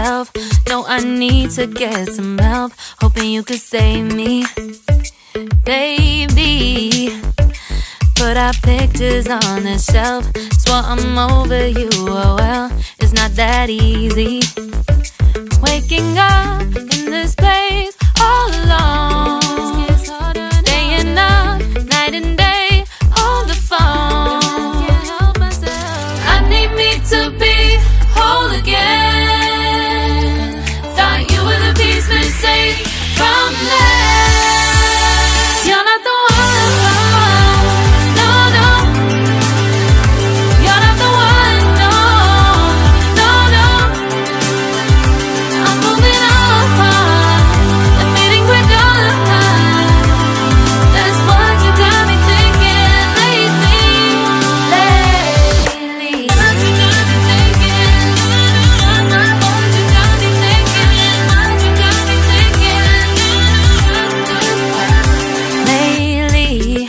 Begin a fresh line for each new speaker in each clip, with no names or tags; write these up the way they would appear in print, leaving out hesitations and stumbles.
myself. No, I need to get some help. Hoping you could save me, baby. Put our pictures on the shelf. Swore I'm over you, oh well, it's not that easy. Waking up in this place all alone, staying up night and day on the phone. I need me to be whole again. Thought you were the piece missing from left. You're not the one, no, no. You're not the one, no, no, no. I'm moving on, admitting we're done. That's what you got me thinking lately. What you got me thinking? What you got me thinking? What you got me thinking? Lately,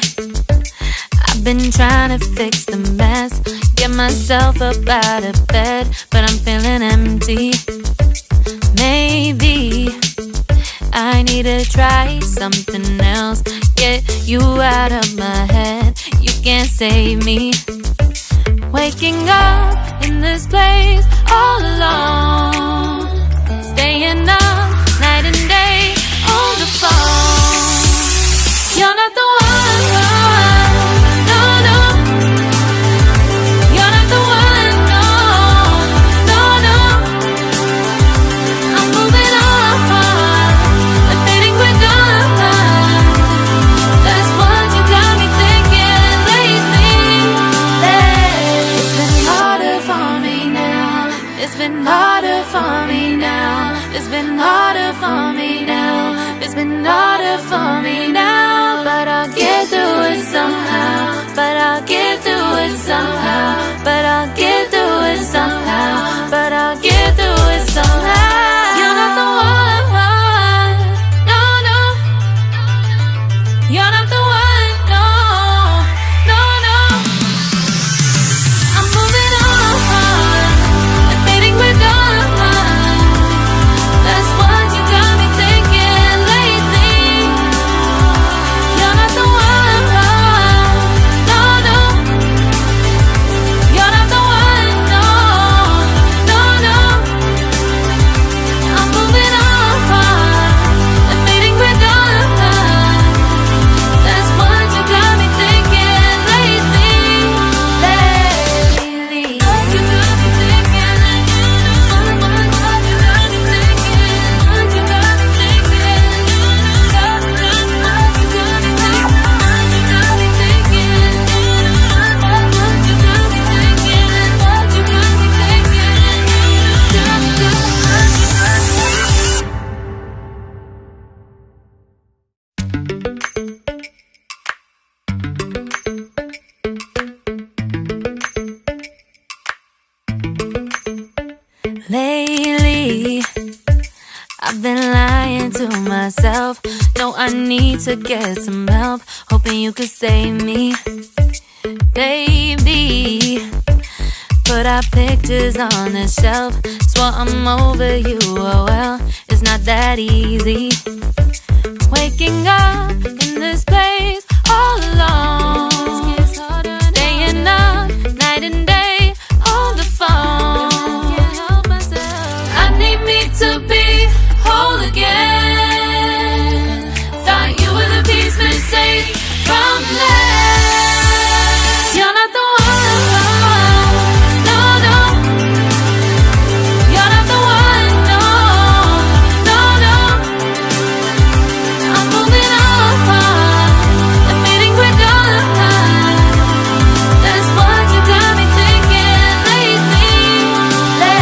I've been trying to fix the mess, get myself up out of bed, but I'm feeling empty. Maybe I need to try something else, get you out of my head. You can't save me. Waking up in this place all alone, staying up night and day on the phone. You're not the one, no, no. You're not the one, no, no, no. I'm moving on, admitting we're done. That's what you got me thinking lately. It's been harder for me now. It's been harder for me now. It's been harder for me now. It's been harder for me now. But I'll get through it somehow. But I'll get through it somehow. But I'll get through it somehow. But I'll get through it somehow. You're not the one, no, no. You're not the one, no, no, no. I'm moving on, admitting we're done. That's what you got me thinking lately. You're not the one, no, no. You're not the one, no, no, no. I'm moving on, admitting we're done. That's what you got me thinking lately. What you got me thinking? What you got me thinking? What you got me thinking? What you got me thinking? What you got me thinking? What you got me thinking? What you got me thinking? Lately, I've been lying to myself. No, I need to get some help. Hoping you could save me, baby. Put our pictures on the shelf. Swore I'm over you, oh well, it's not that easy. Waking up